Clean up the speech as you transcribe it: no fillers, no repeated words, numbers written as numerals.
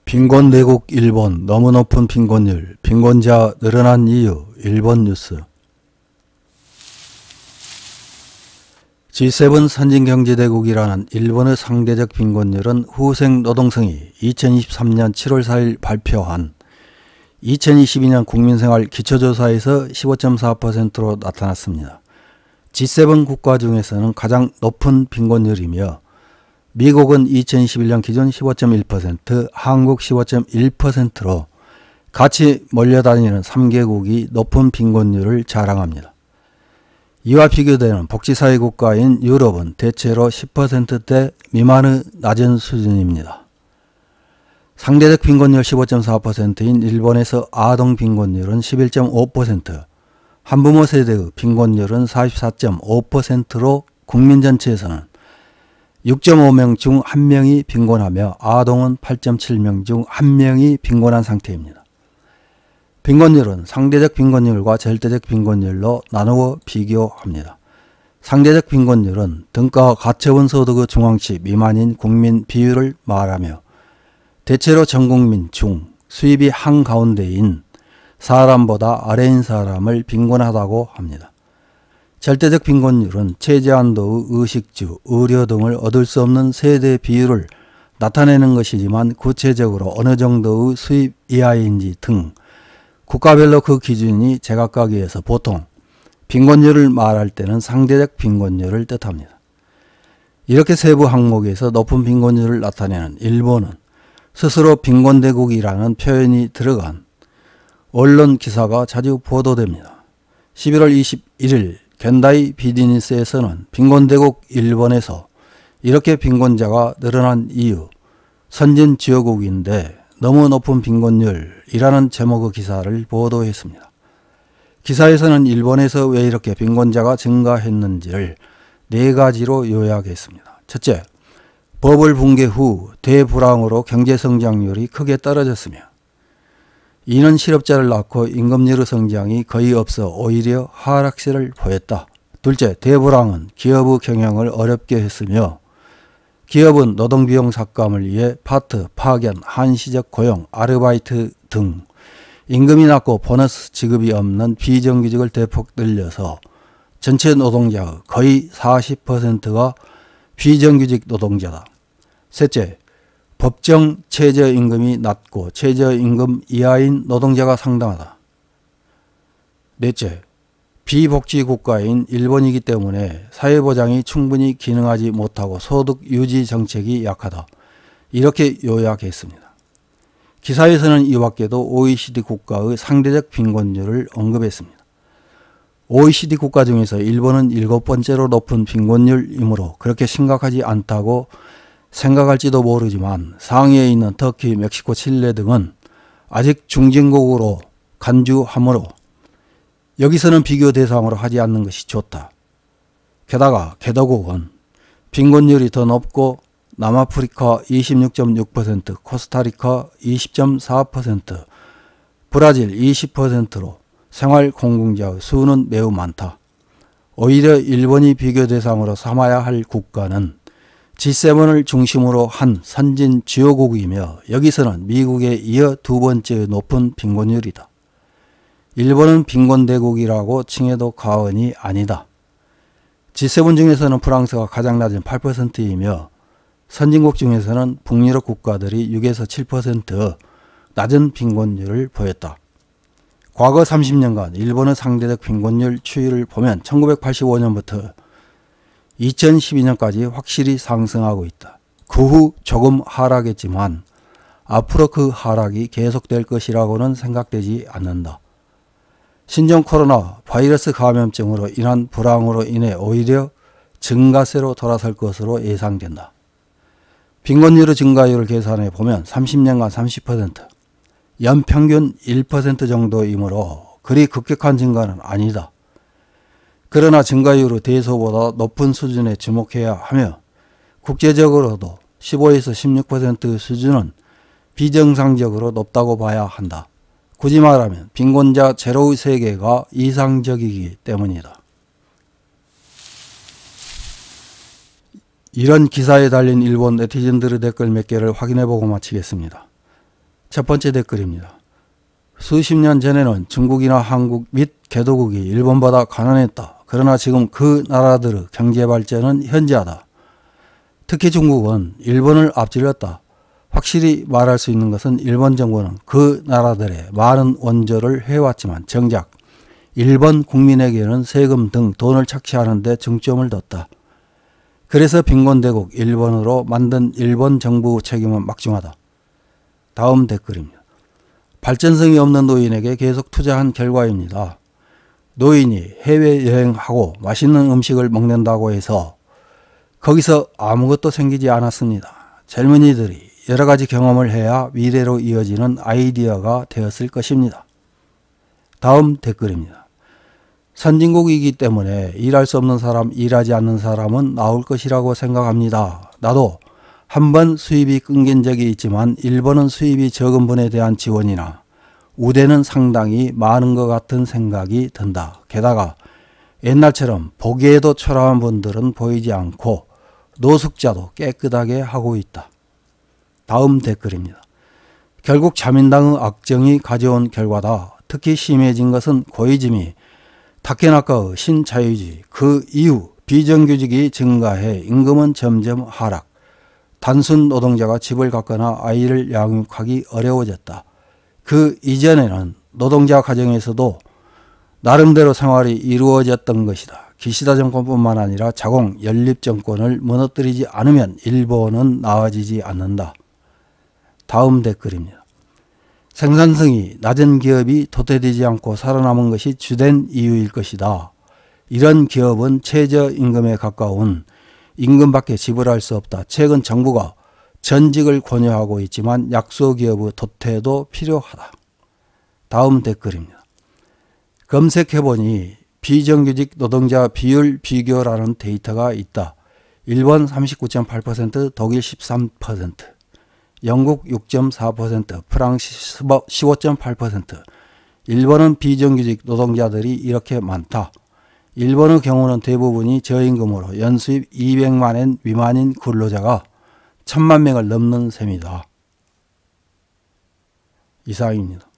빈곤대국 일본 너무 높은 빈곤율, 빈곤자 늘어난 이유, 일본 뉴스. G7 선진경제대국이라는 일본의 상대적 빈곤율은 후생노동성이 2023년 7월 4일 발표한 2022년 국민생활 기초조사에서 15.4%로 나타났습니다. G7 국가 중에서는 가장 높은 빈곤율이며 미국은 2021년 기준 15.1%, 한국 15.1%로 같이 몰려다니는 3개국이 높은 빈곤율을 자랑합니다. 이와 비교되는 복지사회 국가인 유럽은 대체로 10%대 미만의 낮은 수준입니다. 상대적 빈곤율 15.4%인 일본에서 아동 빈곤율은 11.5%, 한부모 세대의 빈곤율은 44.5%로 국민 전체에서는 6.5명 중 1명이 빈곤하며 아동은 8.7명 중 1명이 빈곤한 상태입니다. 빈곤율은 상대적 빈곤율과 절대적 빈곤율로 나누어 비교합니다. 상대적 빈곤율은 등가 가처분 소득의 중앙치 미만인 국민 비율을 말하며 대체로 전국민 중 수입이 한가운데인 사람보다 아래인 사람을 빈곤하다고 합니다. 절대적 빈곤율은 최저한도의 의식주, 의료 등을 얻을 수 없는 세대 비율을 나타내는 것이지만 구체적으로 어느 정도의 수입 이하인지 등 국가별로 그 기준이 제각각이어서 보통 빈곤율을 말할 때는 상대적 빈곤율을 뜻합니다. 이렇게 세부 항목에서 높은 빈곤율을 나타내는 일본은 스스로 빈곤대국이라는 표현이 들어간 언론 기사가 자주 보도됩니다. 11월 21일 겐다이 비즈니스에서는 빈곤대국 일본에서 이렇게 빈곤자가 늘어난 이유, 선진 주요국인데 너무 높은 빈곤율이라는 제목의 기사를 보도했습니다. 기사에서는 일본에서 왜 이렇게 빈곤자가 증가했는지를 4가지로 요약했습니다. 첫째, 버블 붕괴 후 대불황으로 경제성장률이 크게 떨어졌으며 이는 실업자를 낳고 임금률의 성장이 거의 없어 오히려 하락세를 보였다. 둘째, 대불황은 기업의 경영을 어렵게 했으며 기업은 노동비용 삭감을 위해 파트, 파견, 한시적 고용, 아르바이트 등 임금이 낮고 보너스 지급이 없는 비정규직을 대폭 늘려서 전체 노동자의 거의 40%가 비정규직 노동자다. 셋째, 법정 최저임금이 낮고 최저임금 이하인 노동자가 상당하다. 넷째, 비복지국가인 일본이기 때문에 사회보장이 충분히 기능하지 못하고 소득 유지 정책이 약하다. 이렇게 요약했습니다. 기사에서는 이 밖에도 OECD 국가의 상대적 빈곤율을 언급했습니다. OECD 국가 중에서 일본은 7번째로 높은 빈곤율이므로 그렇게 심각하지 않다고 생각할지도 모르지만 상위에 있는 터키, 멕시코, 칠레 등은 아직 중진국으로 간주하므로 여기서는 비교 대상으로 하지 않는 것이 좋다. 게다가 개도국은 빈곤율이 더 높고 남아프리카 26.6%, 코스타리카 20.4%, 브라질 20%로 생활 공공자의 수는 매우 많다. 오히려 일본이 비교 대상으로 삼아야 할 국가는 G7을 중심으로 한 선진 주요국이며 여기서는 미국에 이어 2번째 높은 빈곤율이다. 일본은 빈곤대국이라고 칭해도 과언이 아니다. G7 중에서는 프랑스가 가장 낮은 8%이며 선진국 중에서는 북유럽 국가들이 6에서 7% 낮은 빈곤율을 보였다. 과거 30년간 일본의 상대적 빈곤율 추이를 보면 1985년부터 2012년까지 확실히 상승하고 있다. 그 후 조금 하락했지만 앞으로 그 하락이 계속될 것이라고는 생각되지 않는다. 신종 코로나 바이러스 감염증으로 인한 불황으로 인해 오히려 증가세로 돌아설 것으로 예상된다. 빈곤율의 증가율을 계산해 보면 30년간 30%, 연평균 1% 정도이므로 그리 급격한 증가는 아니다. 그러나 증가율의 대소보다 높은 수준에 주목해야 하며 국제적으로도 15에서 16% 수준은 비정상적으로 높다고 봐야 한다. 굳이 말하면 빈곤자 제로의 세계가 이상적이기 때문이다. 이런 기사에 달린 일본 네티즌들의 댓글 몇 개를 확인해보고 마치겠습니다. 첫 번째 댓글입니다. 수십 년 전에는 중국이나 한국 및 개도국이 일본보다 가난했다. 그러나 지금 그 나라들의 경제 발전은 현저하다. 특히 중국은 일본을 앞질렀다. 확실히 말할 수 있는 것은 일본 정부는 그 나라들의 많은 원조를 해왔지만 정작 일본 국민에게는 세금 등 돈을 착취하는 데 중점을 뒀다. 그래서 빈곤대국 일본으로 만든 일본 정부 책임은 막중하다. 다음 댓글입니다. 발전성이 없는 노인에게 계속 투자한 결과입니다. 노인이 해외여행하고 맛있는 음식을 먹는다고 해서 거기서 아무것도 생기지 않았습니다. 젊은이들이 여러 가지 경험을 해야 미래로 이어지는 아이디어가 되었을 것입니다. 다음 댓글입니다. 선진국이기 때문에 일할 수 없는 사람, 일하지 않는 사람은 나올 것이라고 생각합니다. 나도 한번 수입이 끊긴 적이 있지만 일본은 수입이 적은 분에 대한 지원이나 우대는 상당히 많은 것 같은 생각이 든다. 게다가 옛날처럼 보기에도 초라한 분들은 보이지 않고 노숙자도 깨끗하게 하고 있다. 다음 댓글입니다. 결국 자민당의 악정이 가져온 결과다. 특히 심해진 것은 고이즈미, 타케나카의 신자유주의, 그 이후 비정규직이 증가해 임금은 점점 하락, 단순 노동자가 집을 갖거나 아이를 양육하기 어려워졌다. 그 이전에는 노동자 가정에서도 나름대로 생활이 이루어졌던 것이다. 기시다 정권뿐만 아니라 자공 연립 정권을 무너뜨리지 않으면 일본은 나아지지 않는다. 다음 댓글입니다. 생산성이 낮은 기업이 도태되지 않고 살아남은 것이 주된 이유일 것이다. 이런 기업은 최저임금에 가까운 임금밖에 지불할 수 없다. 최근 정부가 전직을 권유하고 있지만 약소기업의 도태도 필요하다. 다음 댓글입니다. 검색해보니 비정규직 노동자 비율 비교라는 데이터가 있다. 일본 39.8%, 독일 13%, 영국 6.4%, 프랑스 15.8%. 일본은 비정규직 노동자들이 이렇게 많다. 일본의 경우는 대부분이 저임금으로 연수입 200만 엔 미만인 근로자가 1000만 명을 넘는 셈이다. 이상입니다.